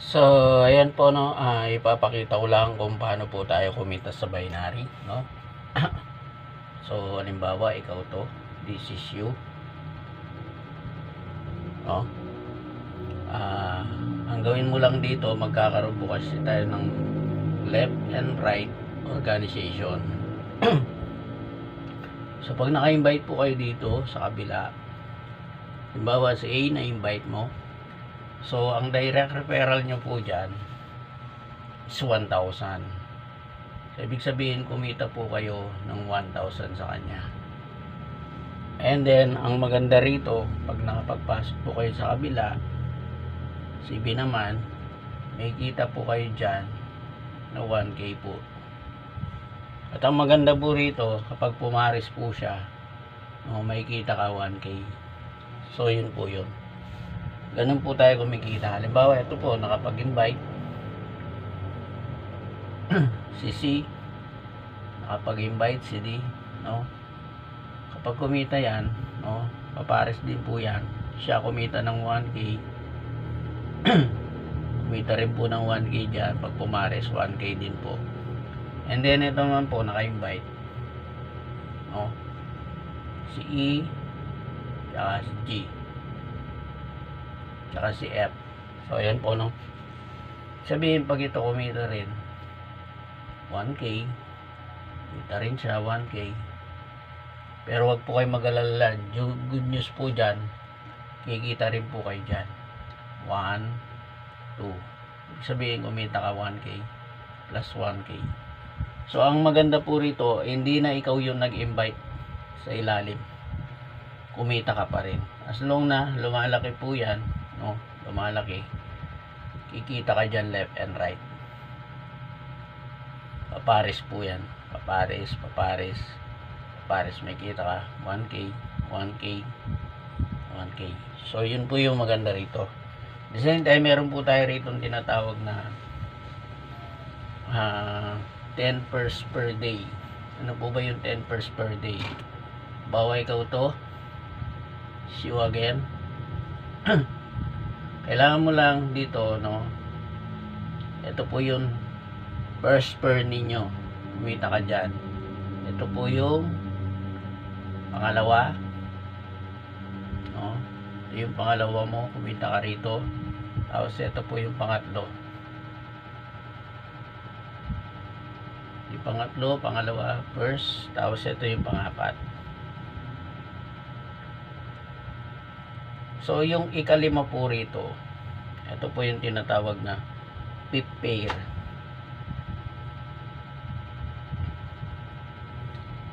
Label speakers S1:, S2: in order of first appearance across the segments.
S1: So, ayan po no, ipapakita ko lang kung paano po tayo kumita sa binary, no? So, halimbawa, ikaw to, this is you, no? Ang gawin mo lang dito, magkakaroon po kasi tayo ng left and right organization. So, pag naka-invite po kayo dito sa kabila, halimbawa si A na-invite mo, so, ang direct referral nyo po dyan is 1,000. So, ibig sabihin, kumita po kayo ng 1,000 sa kanya. And then, ang maganda rito, pag nakapagpasok po kayo sa kabila, si B naman, may kita po kayo dyan na 1K po. At ang maganda po rito, kapag pumaris po siya, may kita ka 1K. So, yun po yun. Ganun po tayo kumikita. Halimbawa, ito po, nakapag-invite si C, nakapag-invite si D, no? Kapag kumita yan, no, papares din po yan. Siya kumita ng 1K. Kumita rin po ng 1K dyan. Pag pumares, 1K din po. And then, ito naman po, naka-invite, no? Si E, tsaka si G, tsaka si F. So, ayan po, no? Sabihin, pag ito kumita rin 1K, kumita rin siya 1K. Pero wag po kayo mag-alala. Good news po dyan, kikita rin po kayo dyan 1, 2. Sabihin, kumita ka 1K plus 1K. So, ang maganda po rito, hindi na ikaw yung nag-invite sa ilalim, kumita ka pa rin. As long na lumalaki po yan, no, lumalaki, kikita ka dyan left and right. Papares po yan, papares, may kita ka 1K, 1K, 1K. So, yun po yung maganda rito. At the same time, meron po tayo rito tinatawag na 10 pairs per day. Ano po ba yung 10 pairs per day? Bawa ikaw to, see you again. Kailangan mo lang dito, no, ito po yung first per ninyo, kumita ka dyan. Ito po yung pangalawa, no, ito yung pangalawa mo, kumita ka rito. Tapos ito po yung pangatlo, yung pangatlo, pangalawa, first. Tapos ito yung pangapat. So, yung ikalima po rito, ito po yung tinatawag na fifth pair.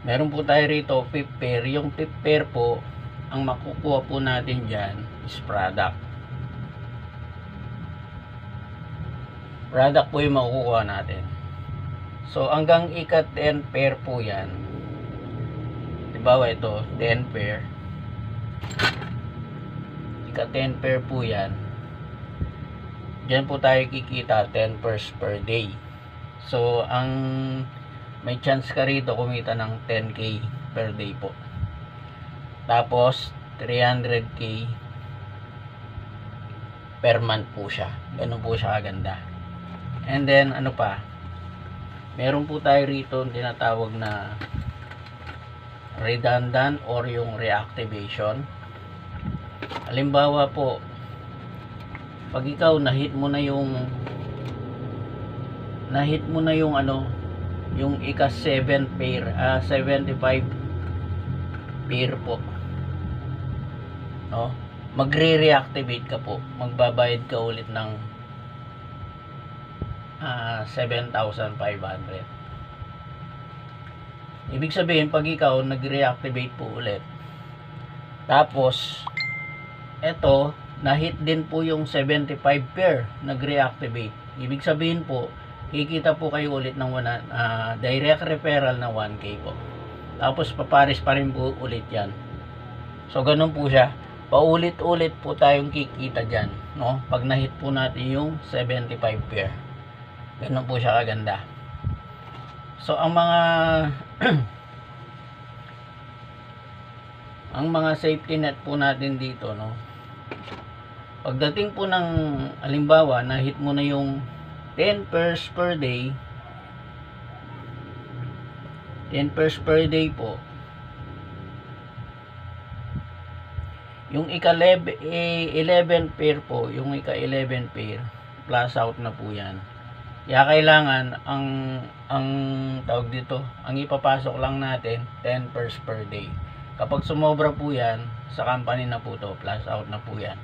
S1: Meron po tayo rito, fifth pair. Yung fifth pair po, ang makukuha po natin dyan is product. Product po yung makukuha natin. So, hanggang ika-10 pair po yan. Diba ito, 10 pair. Ika-10 pair po yan. Diyan po tayo kikita 10 pairs per day. So, ang may chance ka rito kumita ng 10K per day po. Tapos 300K per month po siya. Ganun po siya kaganda. And then ano pa, meron po tayo rito tinatawag na redundant or yung reactivation. Halimbawa po, pag ikaw nahit mo na yung ano, yung ika 7 pair, 75 pair po, no, magre-reactivate ka po, magbabayad ka ulit ng 7,500. Ibig sabihin, pag ikaw nag-reactivate po ulit, tapos eto na-hit din po yung 75 pair, nag-reactivate, ibig sabihin po, kikita po kayo ulit ng direct referral na 1K po. Tapos papares pa rin po ulit yan. So, ganun po siya. Paulit-ulit po tayong kikita dyan, no? Pag na-hit po natin yung 75 pair. Ganun po siya kaganda. So, ang mga ang mga safety net po natin dito, no, Pagdating po ng halimbawa na hit mo na yung 10 pairs per day, 10 pairs per day po, yung ika-11 pair po, yung ika-11 pair, plus out na po yan. Kaya kailangan, ang tawag dito, ang ipapasok lang natin, 10 pairs per day. Kapag sumobra po yan, sa company na po to, plus out na po yan.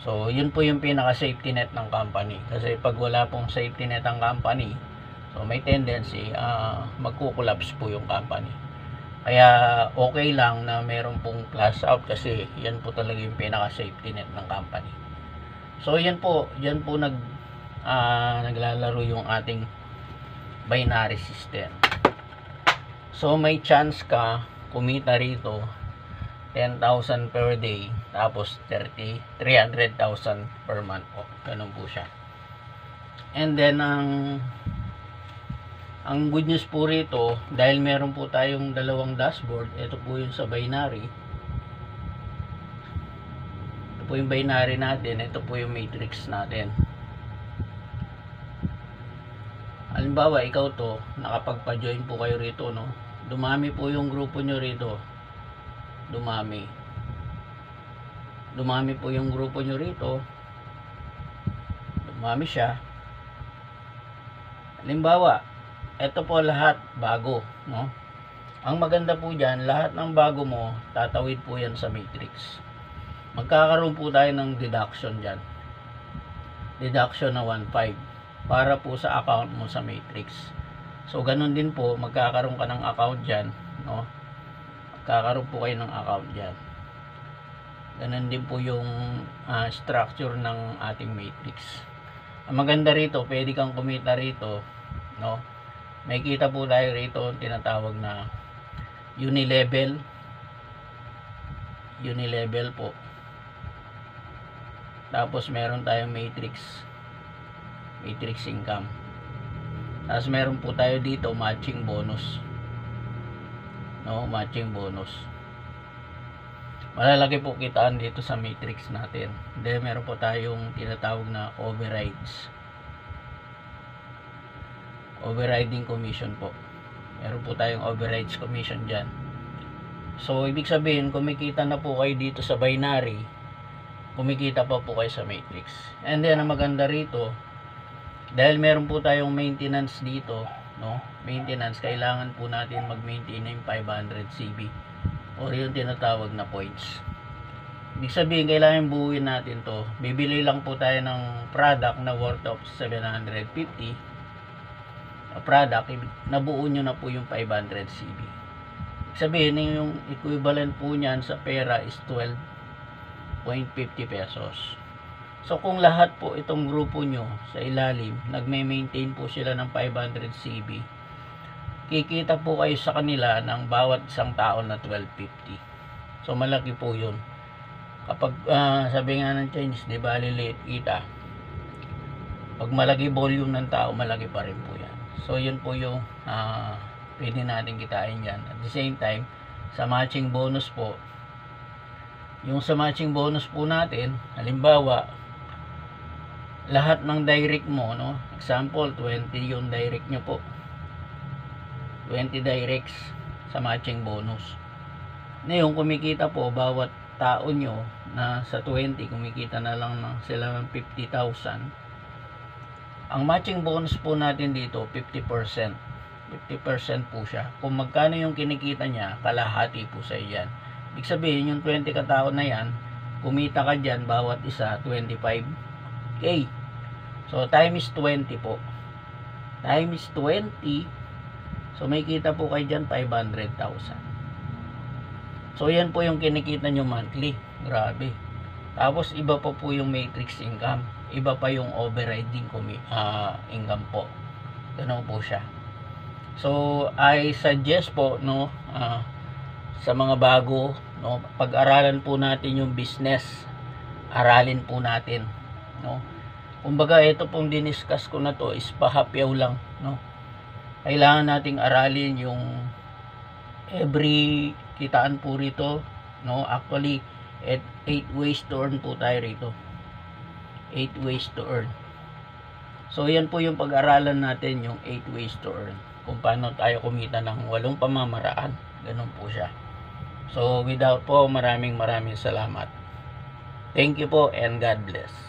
S1: So, yun po yung pinaka-safety net ng company. Kasi pag wala pong safety net ang company, so may tendency, magkukolapse po yung company. Kaya okay lang na meron pong plus out kasi yan po talaga yung pinaka-safety net ng company. So yan po naglalaro yung ating binary system. So may chance ka kumita rito 10,000 per day tapos 300,000 per month po. Ganun po siya. And then ang good news po rito, dahil meron po tayong dalawang dashboard, ito po yung sa binary. Ito po yung binary natin, ito po yung matrix natin. Halimbawa, ikaw to, nakapagpa-join po kayo rito, no? Dumami po yung grupo nyo rito. Dumami po yung grupo nyo rito. Dumami siya. Halimbawa, ito po lahat bago, no? Ang maganda po diyan, lahat ng bago mo tatawid po yan sa matrix. Magkakaroon po tayo ng deduction diyan. Deduction na 1.5 para po sa account mo sa matrix. So ganun din po, magkakaroon ka ng account diyan, no? Magkakaroon po kayo ng account diyan. Ganun din po yung structure ng ating matrix. Ang maganda rito, pwede kang kumita rito, no? May kita po tayo rito tinatawag na unilevel po. Tapos meron tayong matrix income. Tapos meron po tayo dito matching bonus, no? Matching bonus, malalaki po kitaan dito sa matrix natin. Then meron po tayong tinatawag na overriding commission po. Meron po tayong overrides commission dyan. So ibig sabihin, kumikita na po kayo dito sa binary, kumikita pa po kayo sa matrix. And then ang maganda rito, dahil meron po tayong maintenance dito, no? Maintenance, kailangan po natin mag-maintain ng 500 CB or yung tinatawag na points. Ibig sabihin, kailangan buuin natin to. Bibili lang po tayo ng product na worth of 750 product, nabuo nyo na po yung 500 CB. Sabihin, yung equivalent po niyan sa pera is 12.50 pesos. So kung lahat po itong grupo nyo sa ilalim, nagme-maintain po sila ng 500 CB, kikita po kayo sa kanila ng bawat isang tao na 12.50. So malaki po yun. Kapag sabi nga ng Chinese, di ba lilit kita, pag malaki volume ng tao, malaki pa rin po yan. So yun po yung pwede natin kitain yan. At the same time, sa matching bonus po, yung sa matching bonus po natin, halimbawa lahat ng direct mo, no? Example, 20 yung direct nyo po, 20 directs sa matching bonus. Ngayon kumikita po bawat tao nyo na sa 20, kumikita na lang sila ng 50,000. Ang matching bonus po natin dito 50% po siya. Kung magkano yung kinikita niya, kalahati po sa iyan. Ibig sabihin, yung 20 katao na yan, kumita ka dyan bawat isa 25k. So times 20 po, times 20, so may kita po kayo dyan 500,000. So yan po yung kinikita nyo monthly. Grabe. Tapos iba pa po yung matrix income, iba pa yung overriding income po. Ganun po siya. So I suggest po, no, sa mga bago, no, pag-aralan po natin yung business, aralin po natin, no. Kumbaga ito pong diniscuss ko na to is pahapyaw lang, no. Kailangan nating aralin yung every kitaan po rito, no. Actually 8 ways to earn po tayo rito. 8 ways to earn. So yan po yung pag-aralan natin, yung 8 ways to earn. Kung paano tayo kumita ng 8 pamamaraan. Ganun po siya. So without po, maraming salamat. Thank you po and God bless.